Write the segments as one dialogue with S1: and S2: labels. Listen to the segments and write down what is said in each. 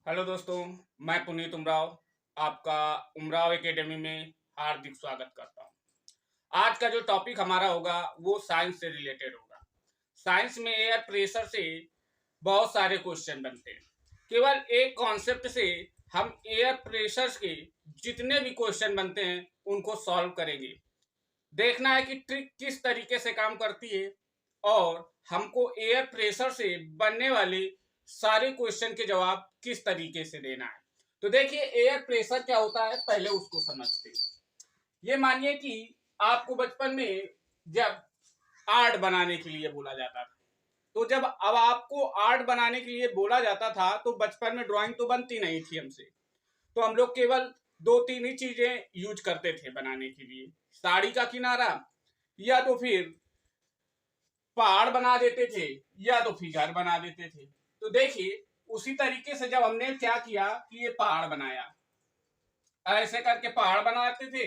S1: Hello दोस्तों, मैं पुनीत उमराव आपका उमराव एकेडमी में हार्दिक स्वागत करता हूं। आज का जो टॉपिक हमारा होगा वो साइंस से रिलेटेड होगा। साइंस में एयर प्रेशर से बहुत सारे क्वेश्चन बनते हैं। केवल एक कॉन्सेप्ट से हम एयर प्रेशर के जितने भी क्वेश्चन बनते हैं उनको सॉल्व करेंगे। देखना है कि ट्रिक किस तरीके से काम करती है और हमको एयर प्रेशर से बनने वाले सारे क्वेश्चन के जवाब किस तरीके से देना है। तो देखिए, एयर प्रेशर क्या होता है पहले उसको समझते हैं। ये मानिए कि आपको बचपन में जब आर्ट बनाने के लिए बोला जाता था, तो जब अब आपको आर्ट बनाने के लिए बोला जाता था तो बचपन में ड्राइंग तो बनती नहीं थी हमसे। तो हम लोग केवल दो तीन ही चीजें यूज करते थे बनाने के लिए, साड़ी का किनारा, या तो फिर पहाड़ बना देते थे, या तो फिर घर बना देते थे। तो देखिए, उसी तरीके से जब हमने क्या किया कि ये पहाड़ बनाया, ऐसे करके पहाड़ बनाते थे,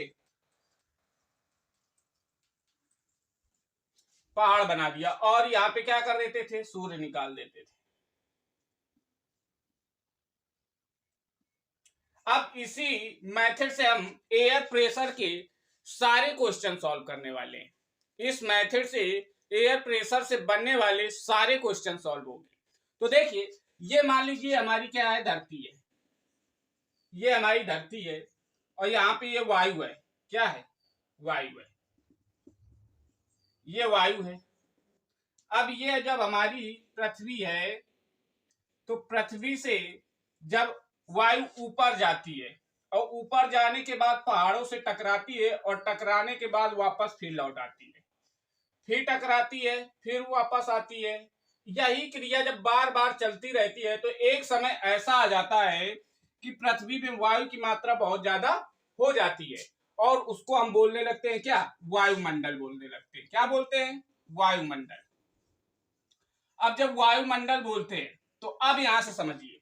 S1: पहाड़ बना दिया और यहाँ पे क्या कर देते थे, सूर्य निकाल देते थे। अब इसी मेथड से हम एयर प्रेशर के सारे क्वेश्चन सॉल्व करने वाले हैं। इस मेथड से एयर प्रेशर से बनने वाले सारे क्वेश्चन सॉल्व होंगे। तो देखिए, ये मान लीजिए हमारी क्या है, धरती है। ये हमारी धरती है और यहाँ पे ये वायु है। क्या है? वायु है। ये वायु है। अब ये जब हमारी पृथ्वी है, तो पृथ्वी से जब वायु ऊपर जाती है और ऊपर जाने के बाद पहाड़ों से टकराती है और टकराने के बाद वापस फिर लौट आती है, फिर टकराती है, फिर वापस आती है। यही क्रिया जब बार बार चलती रहती है तो एक समय ऐसा आ जाता है कि पृथ्वी में वायु की मात्रा बहुत ज्यादा हो जाती है और उसको हम बोलने लगते हैं क्या, वायुमंडल बोलने लगते हैं। क्या बोलते हैं? वायुमंडल। अब जब वायुमंडल बोलते हैं तो अब यहां से समझिए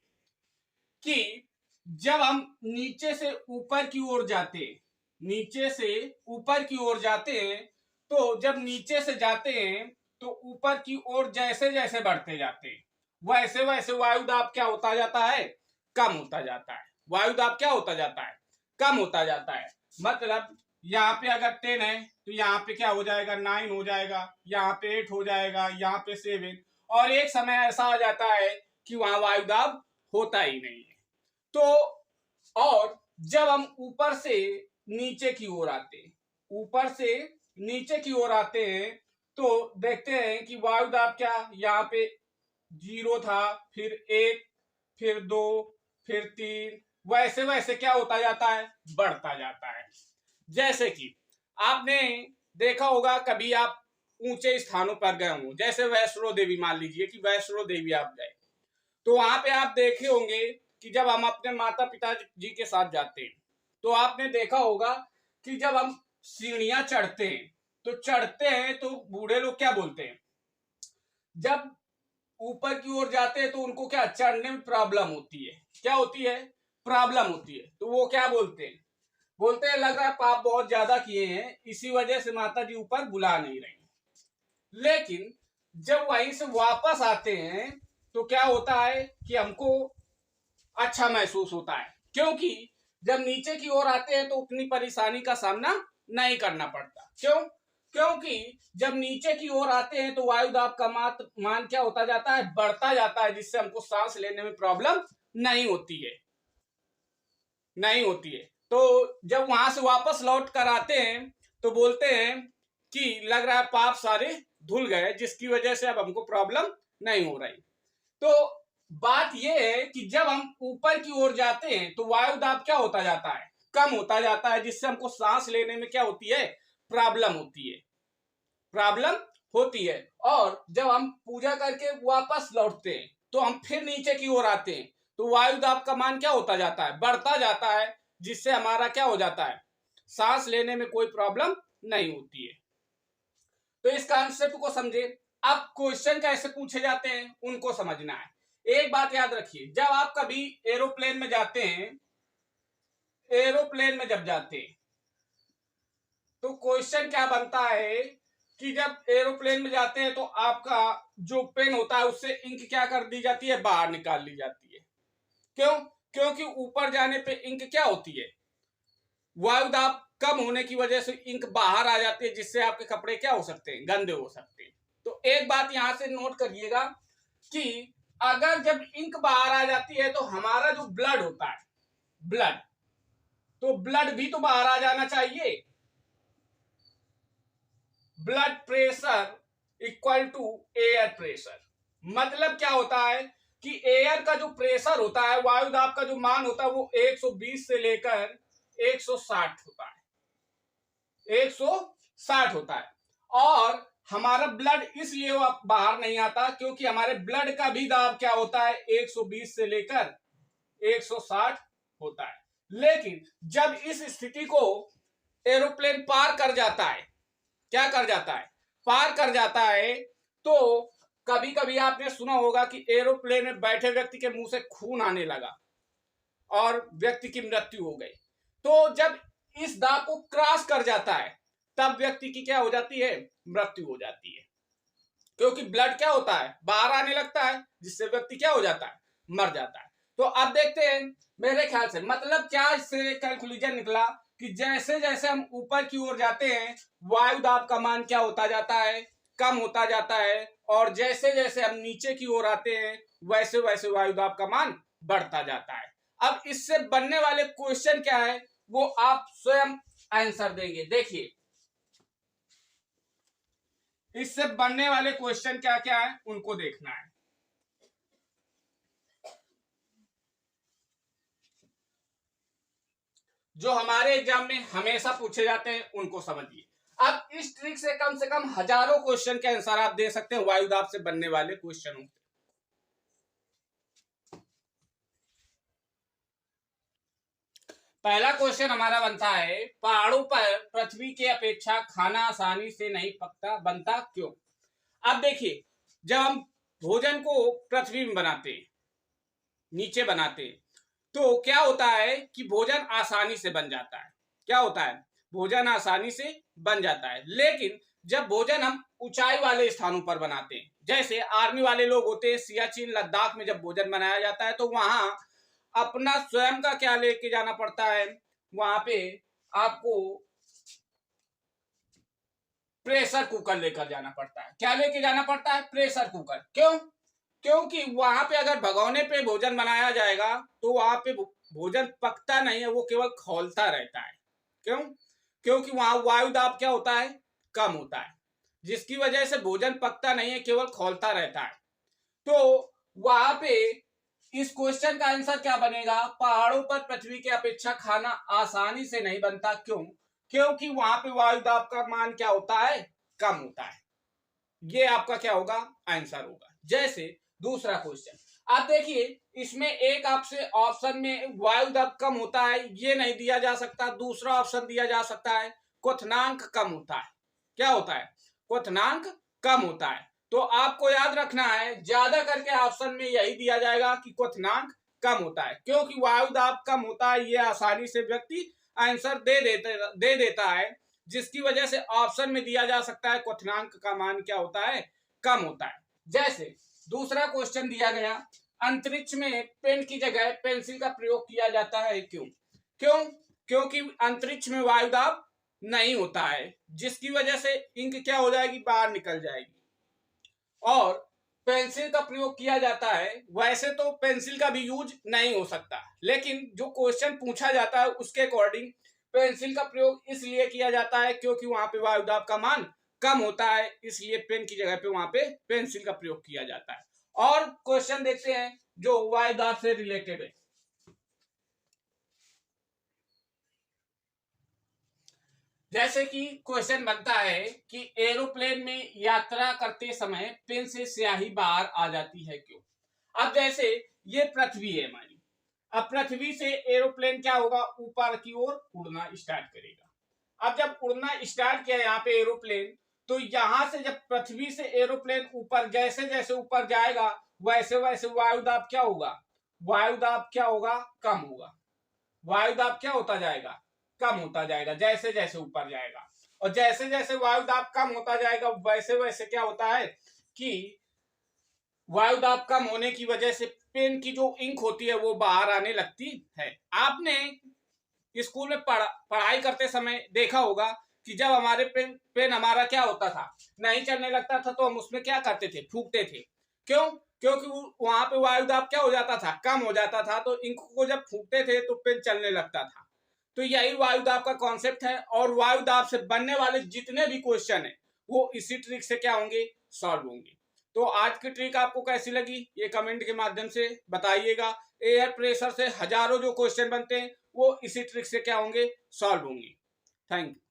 S1: कि जब हम नीचे से ऊपर की ओर जाते हैं, नीचे से ऊपर की ओर जाते हैं, तो जब नीचे से जाते हैं तो ऊपर की ओर जैसे जैसे बढ़ते जाते हैं वैसे वैसे वायु दाब क्या होता जाता है, कम होता जाता है। वायु दाब क्या होता जाता है, कम होता जाता है। मतलब यहाँ पे अगर 10 है तो यहाँ पे क्या हो जाएगा, 9 हो जाएगा, यहाँ पे 8 हो जाएगा, यहाँ पे 7, और एक समय ऐसा आ जाता है कि वहां वायु दाब होता ही नहीं है। तो और जब हम ऊपर से नीचे की ओर आते हैं, ऊपर से नीचे की ओर आते हैं, तो देखते हैं कि वायु दाब क्या, यहाँ पे 0 था, फिर 1, फिर 2, फिर 3, वैसे वैसे क्या होता जाता है, बढ़ता जाता है। जैसे कि आपने देखा होगा, कभी आप ऊंचे स्थानों पर गए हों, जैसे वैष्णो देवी, मान लीजिए कि वैष्णो देवी आप गए, तो वहां पे आप देखे होंगे कि जब हम अपने माता पिता जी के साथ जाते हैं तो आपने देखा होगा कि जब हम सीढ़ियां चढ़ते हैं तो बूढ़े लोग क्या बोलते हैं, जब ऊपर की ओर जाते हैं तो उनको क्या, चढ़ने में प्रॉब्लम होती है। क्या होती है? प्रॉब्लम होती है। तो वो क्या बोलते हैं, बोलते हैं लग रहा है पाप बहुत ज्यादा किए हैं, इसी वजह से माता जी ऊपर बुला नहीं रही। लेकिन जब वहीं से वापस आते हैं तो क्या होता है कि हमको अच्छा महसूस होता है, क्योंकि जब नीचे की ओर आते हैं तो उतनी परेशानी का सामना नहीं करना पड़ता। क्यों? क्योंकि जब नीचे की ओर आते हैं तो वायु दाब का मान क्या होता जाता है, बढ़ता जाता है, जिससे हमको सांस लेने में प्रॉब्लम नहीं होती है, नहीं होती है। तो जब वहां से वापस लौट कर आते हैं तो बोलते हैं कि लग रहा है पाप सारे धुल गए, जिसकी वजह से अब हमको प्रॉब्लम नहीं हो रही। तो बात यह है कि जब हम ऊपर की ओर जाते हैं तो वायु दाब क्या होता जाता है, कम होता जाता है, जिससे हमको सांस लेने में क्या होती है, प्रॉब्लम होती है, प्रॉब्लम होती है। और जब हम पूजा करके वापस लौटते हैं तो हम फिर नीचे की ओर आते हैं तो वायु दाब का मान क्या होता जाता है, बढ़ता जाता है, जिससे हमारा क्या हो जाता है, सांस लेने में कोई प्रॉब्लम नहीं होती है। तो इस कॉन्सेप्ट को समझे। अब क्वेश्चन कैसे पूछे जाते हैं उनको समझना है। एक बात याद रखिए, जब आप कभी एरोप्लेन में जाते हैं, एरोप्लेन में जब जाते हैं तो क्वेश्चन क्या बनता है कि जब एरोप्लेन में जाते हैं तो आपका जो पेन होता है उससे इंक क्या कर दी जाती है, बाहर निकाल ली जाती है। क्यों? क्योंकि ऊपर जाने पे इंक क्या होती है, वायु दाब कम होने की वजह से इंक बाहर आ जाती है, जिससे आपके कपड़े क्या हो सकते हैं, गंदे हो सकते हैं। तो एक बात यहां से नोट करिएगा कि अगर जब इंक बाहर आ जाती है तो हमारा जो ब्लड होता है, ब्लड, तो ब्लड भी तो बाहर आ जाना चाहिए। Blood pressure equal to air pressure. मतलब क्या होता है कि एयर का जो प्रेशर होता है, वायु दाब का जो मान होता है, वो 120 से लेकर 160 होता है, 160 होता है। और हमारा ब्लड इसलिए बाहर नहीं आता क्योंकि हमारे ब्लड का भी दाब क्या होता है, 120 से लेकर 160 होता है। लेकिन जब इस स्थिति को एरोप्लेन पार कर जाता है, क्या कर जाता है, पार कर जाता है, तो कभी कभी आपने सुना होगा कि एरोप्लेन में बैठे व्यक्ति के मुंह से खून आने लगा और व्यक्ति की मृत्यु हो गई। तो जब इस दाब को क्रॉस कर जाता है तब व्यक्ति की क्या हो जाती है, मृत्यु हो जाती है। क्योंकि ब्लड क्या होता है, बाहर आने लगता है, जिससे व्यक्ति क्या हो जाता है, मर जाता है। तो अब देखते हैं, मेरे ख्याल से मतलब क्या इससे कैलकुलेशन निकला कि जैसे जैसे हम ऊपर की ओर जाते हैं वायु दाब का मान क्या होता जाता है, कम होता जाता है, और जैसे जैसे हम नीचे की ओर आते हैं वैसे वैसे वायु दाब का मान बढ़ता जाता है। अब इससे बनने वाले क्वेश्चन क्या है वो आप स्वयं आंसर देंगे। देखिए इससे बनने वाले क्वेश्चन क्या क्या है उनको देखना है। जो हमारे एग्जाम में हमेशा पूछे जाते हैं उनको समझिए। अब इस ट्रिक से कम हजारों क्वेश्चन के आंसर आप दे सकते हैं वायु दाब से बनने वाले क्वेश्चनों से। पहला क्वेश्चन हमारा बनता है, पहाड़ों पर पृथ्वी की अपेक्षा खाना आसानी से नहीं पकता, बनता क्यों? अब देखिए, जब हम भोजन को पृथ्वी में बनाते हैं, नीचे बनाते हैं, तो क्या होता है कि भोजन आसानी से बन जाता है। क्या होता है, भोजन आसानी से बन जाता है। लेकिन जब भोजन हम ऊंचाई वाले स्थानों पर बनाते हैं, जैसे आर्मी वाले लोग होते हैं, सियाचिन लद्दाख में जब भोजन बनाया जाता है तो वहां अपना स्वयं का क्या लेके जाना पड़ता है, वहां पे आपको प्रेशर कुकर लेकर जाना पड़ता है। क्या लेके जाना पड़ता है, प्रेशर कुकर। क्यों? क्योंकि वहां पे अगर भगोने पे भोजन बनाया जाएगा तो वहां पे भोजन पकता नहीं है, वो केवल खौलता रहता है। क्यों? क्योंकि वहां वायु दाब क्या होता है, कम होता है, जिसकी वजह से भोजन पकता नहीं है, केवल खौलता रहता है। तो वहां पे इस क्वेश्चन का आंसर क्या बनेगा, पहाड़ों पर पृथ्वी की अपेक्षा खाना आसानी से नहीं बनता क्यों? क्योंकि वहां पे वायु दाब का मान क्या होता है, कम होता है। ये आपका क्या होगा, आंसर होगा। जैसे दूसरा क्वेश्चन आप देखिए, इसमें एक आपसे ऑप्शन में वायु दाब कम होता है ये नहीं दिया जा सकता, दूसरा ऑप्शन दिया जा सकता है क्वथनांक कम होता है। क्या होता है, क्वथनांक कम होता है। तो आपको याद रखना है ज्यादा करके ऑप्शन में यही दिया जाएगा कि क्वथनांक कम होता है, क्योंकि वायु दाब कम होता है ये आसानी से व्यक्ति आंसर दे देता है, जिसकी वजह से ऑप्शन में दिया जा सकता है क्वथनांक का मान क्या होता है, कम होता है। जैसे दूसरा क्वेश्चन दिया गया, अंतरिक्ष में पेन की जगह पेंसिल का प्रयोग किया जाता है क्यों? क्यों? क्योंकि अंतरिक्ष में वायु दाब नहीं होता है, जिसकी वजह से इंक क्या हो जाएगी, बाहर निकल जाएगी। और पेंसिल का प्रयोग किया जाता है, वैसे तो पेंसिल का भी यूज नहीं हो सकता, लेकिन जो क्वेश्चन पूछा जाता है उसके अकॉर्डिंग पेंसिल का प्रयोग इसलिए किया जाता है क्योंकि वहां पे वायु दाब का मान कम होता है, इसलिए पेन की जगह पे वहां पे पेंसिल का प्रयोग किया जाता है। और क्वेश्चन देखते हैं जो वायु दाब से रिलेटेड है। जैसे कि क्वेश्चन बनता है कि एरोप्लेन में यात्रा करते समय पेन से स्याही बाहर आ जाती है क्यों? अब जैसे ये पृथ्वी है हमारी, अब पृथ्वी से एरोप्लेन क्या होगा, ऊपर की ओर उड़ना स्टार्ट करेगा। अब जब उड़ना स्टार्ट किया यहाँ पे एरोप्लेन, तो यहां से जब पृथ्वी से एरोप्लेन ऊपर जैसे जैसे ऊपर जाएगा वैसे वैसे वायु दाब क्या होगा, वायु दाब क्या होगा, कम होगा। वायु दाब क्या होता जाएगा, कम होता जाएगा जैसे जैसे ऊपर जाएगा। और जैसे जैसे वायु दाब कम होता जाएगा वैसे वैसे क्या होता है कि वायु दाब कम होने की वजह से पेन की जो इंक होती है वो बाहर आने लगती है। आपने स्कूल में पढ़ाई करते समय देखा होगा कि जब हमारे पेन हमारा क्या होता था, नहीं चलने लगता था, तो हम उसमें क्या करते थे, फूंकते थे। क्यों? क्योंकि वहां पे वायु दाब क्या हो जाता था, कम हो जाता था, तो इंक को जब फूंकते थे तो पेन चलने लगता था। तो यही वायु दाब का कॉन्सेप्ट है, और वायु दाब से बनने वाले जितने भी क्वेश्चन है वो इसी ट्रिक से क्या होंगे, सॉल्व होंगे। तो आज की ट्रिक आपको कैसी लगी ये कमेंट के माध्यम से बताइएगा। एयर प्रेशर से हजारों जो क्वेश्चन बनते हैं वो इसी ट्रिक से क्या होंगे, सॉल्व होंगे। Thank you.